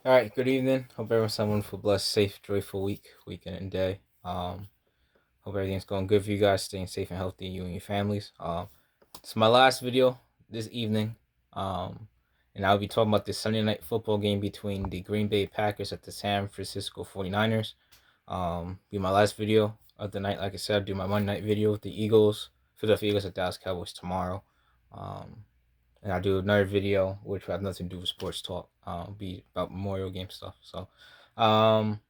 All right, good evening. Hope everyone's having a wonderful, blessed, safe, joyful weekend, and day. Hope everything's going good for you guys, staying safe and healthy, you and your families. It's my last video this evening, and I'll be talking about the Sunday night football game between the Green Bay Packers at the San Francisco 49ers. Be my last video of the night. Like I said, I'll do my Monday night video with the Philadelphia Eagles at Dallas Cowboys tomorrow. Um, and I'll do another video which will have nothing to do with sports talk. Be about Memorial Game stuff. Um,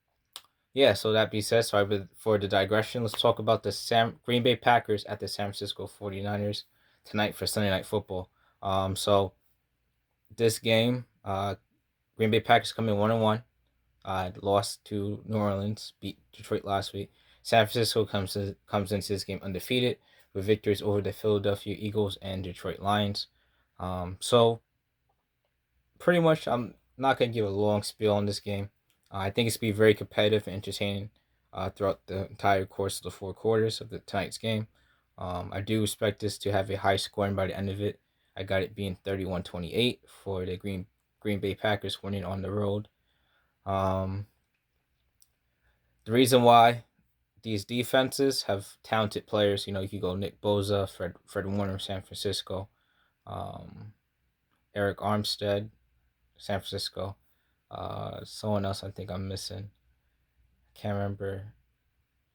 yeah. So that being said, sorry for the digression. Let's talk about the Green Bay Packers at the San Francisco 49ers tonight for Sunday Night Football. So this game, Green Bay Packers come in 1-1. Lost to New Orleans, beat Detroit last week. San Francisco comes into this game undefeated with victories over the Philadelphia Eagles and Detroit Lions. So pretty much, I'm not gonna give a long spiel on this game. I think it's gonna be very competitive and entertaining throughout the entire course of the 4 quarters of tonight's game. I do expect this to have a high scoring by the end of it. I got it being 31-28 for the Green Bay Packers winning on the road. Um, the reason why these defenses have talented players, you could go Nick Bosa, Fred Warner, San Francisco, um, Eric Armstead, San Francisco. Someone else I think I'm missing. Can't remember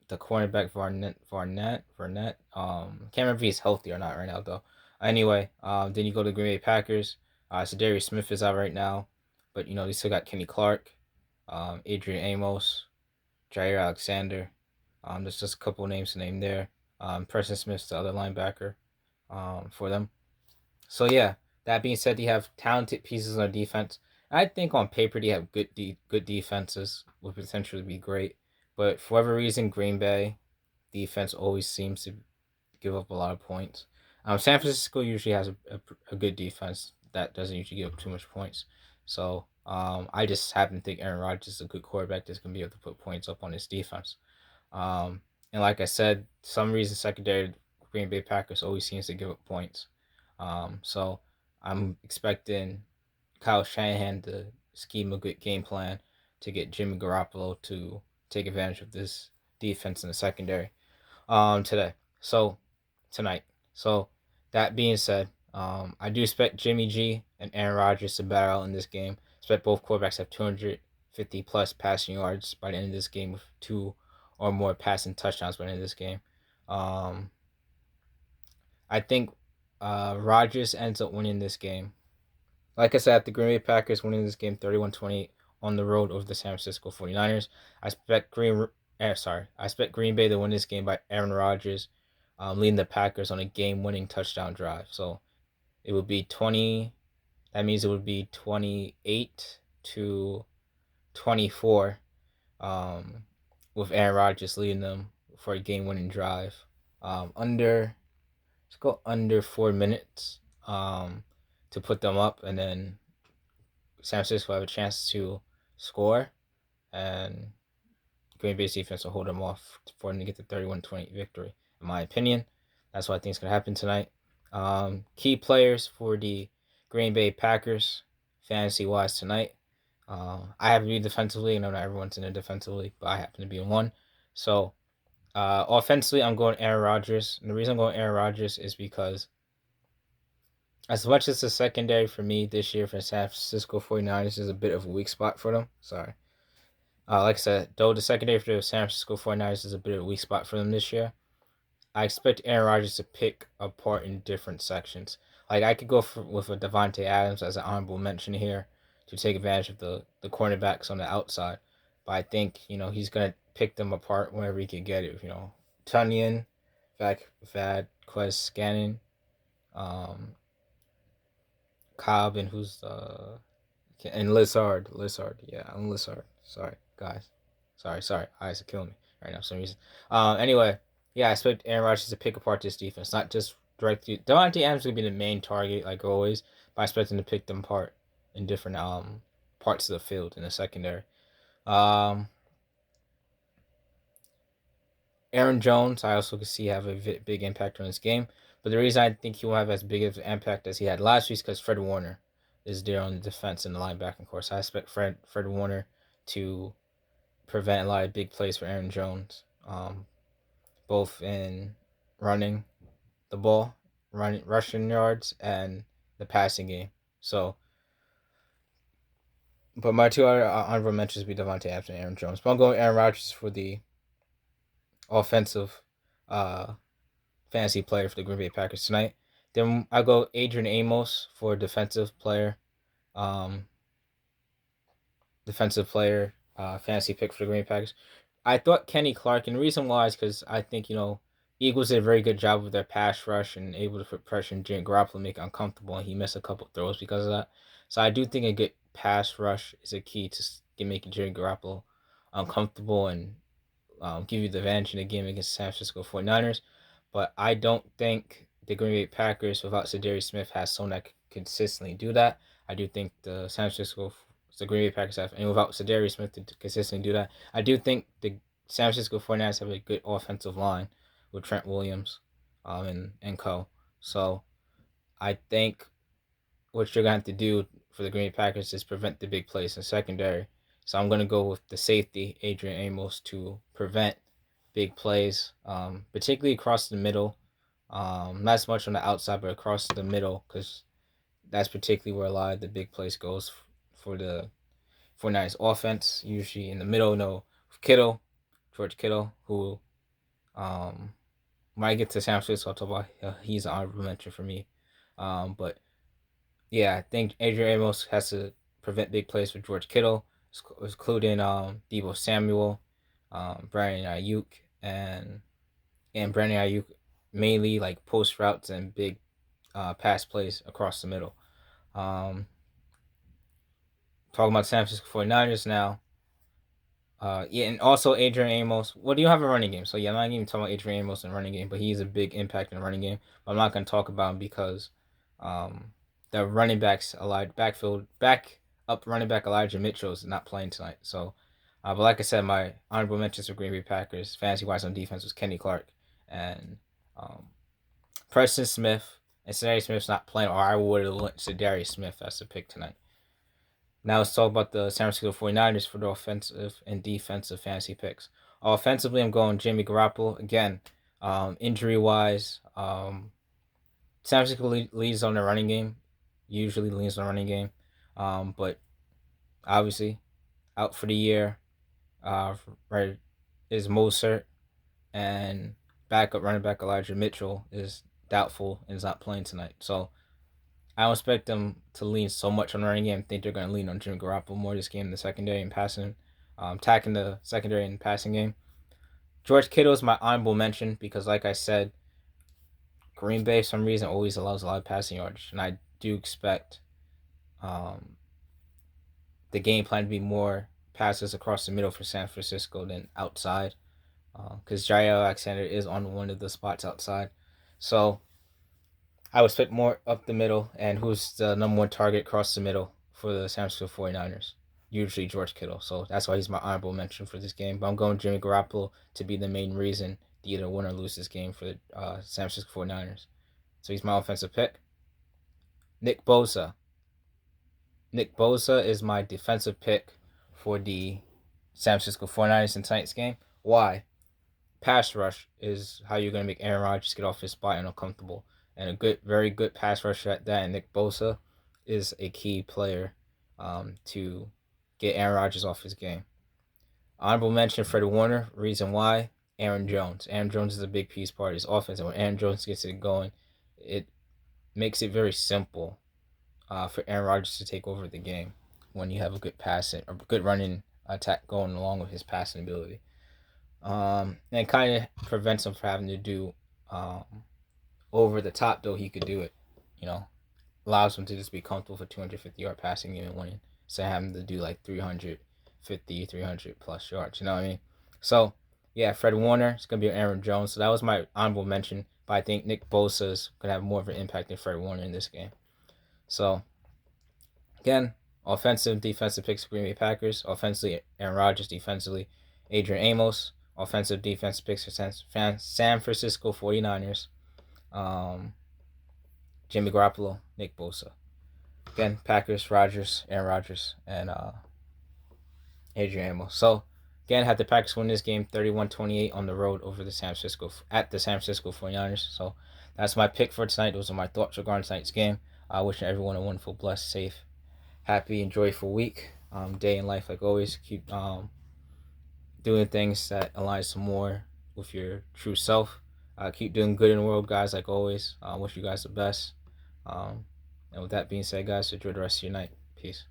the cornerback Varnett. Can't remember if he's healthy or not right now though. Anyway, then you go to the Green Bay Packers. So Darius Smith is out right now, but they still got Kenny Clark, Adrian Amos, Jair Alexander. There's just a couple names to name there. Preston Smith's the other linebacker for them. So yeah, that being said, they have talented pieces on defense. I think on paper they have good defenses would potentially be great, but for whatever reason, Green Bay defense always seems to give up a lot of points. San Francisco usually has a good defense that doesn't usually give up too much points. So I just happen to think Aaron Rodgers is a good quarterback that's gonna be able to put points up on his defense. And like I said, some reason secondary Green Bay Packers always seems to give up points. So I'm expecting Kyle Shanahan to scheme a good game plan to get Jimmy Garoppolo to take advantage of this defense in the secondary today. So tonight. So that being said, I do expect Jimmy G and Aaron Rodgers to battle out in this game. Expect both quarterbacks have 250 plus passing yards by the end of this game with two or more passing touchdowns by the end of this game. Um, I think Rodgers ends up winning this game. Like I said, the Green Bay Packers winning this game 31-28 on the road over the San Francisco 49ers. I expect Green Bay to win this game by Aaron Rodgers leading the Packers on a game-winning touchdown drive. So it would be 20. That means it would be 28-24, with Aaron Rodgers leading them for a game-winning drive. Under Let's go under 4 minutes to put them up, and then San Francisco will have a chance to score, and Green Bay's defense will hold them off for them to get the 31-20 victory. In my opinion, that's what I think is going to happen tonight. Key players for the Green Bay Packers, fantasy-wise tonight. I happen to be defensively. I know not everyone's in a defensive league, but I happen to be in one. So offensively, I'm going Aaron Rodgers. And the reason I'm going Aaron Rodgers is because as much as the secondary for me this year for San Francisco 49ers is a bit of a weak spot for them. Sorry. Like I said, though the secondary for the San Francisco 49ers is a bit of a weak spot for them this year, I expect Aaron Rodgers to pick apart in different sections. Like I could go with a Devontae Adams as an honorable mention here to take advantage of the cornerbacks on the outside. But I think, he's going to pick them apart whenever he can get it. Tunyon, Quez Scannon, um, Cobb, and and Lizard, yeah, I'm Lizard. Sorry, guys. Sorry. Eyes are killing me right now for some reason. Anyway, yeah, I expect Aaron Rodgers to pick apart this defense, not just directly. Devontae Adams gonna be the main target, like always, but I expect him to pick them apart in different parts of the field in the secondary. Um, Aaron Jones, I also can see have a big impact on this game, but the reason I think he will have as big of an impact as he had last week is because Fred Warner. is there on the defense and the linebacking course. I expect Fred Warner to prevent a lot of big plays for Aaron Jones, both in running the ball, rushing yards, and the passing game. So, but my two other honorable mentions would be Devontae Adams and Aaron Jones. But I'm going Aaron Rodgers for the offensive uh, fantasy player for the Green Bay Packers tonight. Then I go Adrian Amos for defensive player. Um, fantasy pick for the Green Bay Packers. I thought Kenny Clark, and the reason why is because I think, Eagles did a very good job with their pass rush and able to put pressure on Jimmy Garoppolo, make it uncomfortable, and he missed a couple throws because of that. So I do think a good pass rush is a key to making Jimmy Garoppolo uncomfortable and give you the advantage in the game against the San Francisco 49ers. But I don't think the Green Bay Packers without Zadarius Smith has someone that can consistently do that. I do think the Green Bay Packers have, and without Zadarius Smith to consistently do that, I do think the San Francisco 49ers have a good offensive line with Trent Williams and co. So I think what you're going to have to do for the Green Bay Packers is prevent the big plays in secondary. So I'm going to go with the safety, Adrian Amos, to prevent big plays, particularly across the middle. Not so much on the outside, but across the middle, because that's particularly where a lot of the big plays goes for the 49ers offense, usually in the middle. George Kittle, who when I get to San Francisco, I'll talk about he's an honorable mention for me. But yeah, I think Adrian Amos has to prevent big plays for George Kittle, including Deebo Samuel, Brandon Ayuk, and Brandon Ayuk mainly like post routes and big pass plays across the middle. Talking about San Francisco 49ers now. Yeah, and also Adrian Amos. Well, do you have a running game? So yeah, I'm not even talking about Adrian Amos in running game, but he's a big impact in the running game. But I'm not going to talk about him because the running backs back up running back Elijah Mitchell is not playing tonight. So, but like I said, my honorable mentions for Green Bay Packers fantasy wise on defense was Kenny Clark and Preston Smith. And Zadarius Smith's not playing, or I would have went Zadarius Smith as the pick tonight. Now let's talk about the San Francisco 49ers for the offensive and defensive fantasy picks. Offensively, I'm going Jimmy Garoppolo. Again, injury-wise, San Francisco leads on the running game. Usually leads on the running game. But obviously, out for the year right, is Mostert. And backup running back Elijah Mitchell is doubtful and is not playing tonight. So I don't expect them to lean so much on the running game. I think they're going to lean on Jimmy Garoppolo more this game in the secondary and passing, attacking the secondary and passing game. George Kittle is my honorable mention because, like I said, Green Bay, for some reason, always allows a lot of passing yards. And I do expect the game plan to be more passes across the middle for San Francisco than outside. Because Jair Alexander is on one of the spots outside. So I would expect more up the middle, and who's the number one target across the middle for the San Francisco 49ers? Usually George Kittle. So that's why he's my honorable mention for this game. But I'm going Jimmy Garoppolo to be the main reason to either win or lose this game for the San Francisco 49ers. So he's my offensive pick. Nick Bosa. Nick Bosa is my defensive pick for the San Francisco 49ers in tonight's game. Why? Pass rush is how you're going to make Aaron Rodgers get off his spot and uncomfortable. And a very good pass rush at that. And Nick Bosa is a key player to get Aaron Rodgers off his game. Honorable mention, Freddie Warner. Reason why? Aaron Jones. Aaron Jones is a big piece part of his offense. And when Aaron Jones gets it going, it makes it very simple for Aaron Rodgers to take over the game when you have a good passing or good running attack going along with his passing ability. And it kind of prevents him from having to do over the top, though he could do it. Allows him to just be comfortable for 250-yard passing game and winning, instead of having to do like 350, 300 plus yards. You know what I mean? So yeah, Fred Warner is gonna be Aaron Jones. So that was my honorable mention. But I think Nick Bosa is gonna have more of an impact than Fred Warner in this game. So again, offensive, defensive picks for Green Bay Packers. Offensively, Aaron Rodgers. Defensively, Adrian Amos. Offensive, defensive picks for San Francisco 49ers. Jimmy Garoppolo, Nick Bosa. again, Packers, Rodgers, Aaron Rodgers, and Adrian Amos. So again, had the Packers win this game 31-28 on the road over the San Francisco 49ers. So that's my pick for tonight. Those are my thoughts regarding tonight's game. Wishing everyone a wonderful, blessed, safe, happy, and joyful week. Day in life, like always. Keep doing things that aligns more with your true self. Keep doing good in the world, guys, like always. Wish you guys the best. And with that being said, guys, enjoy the rest of your night. Peace.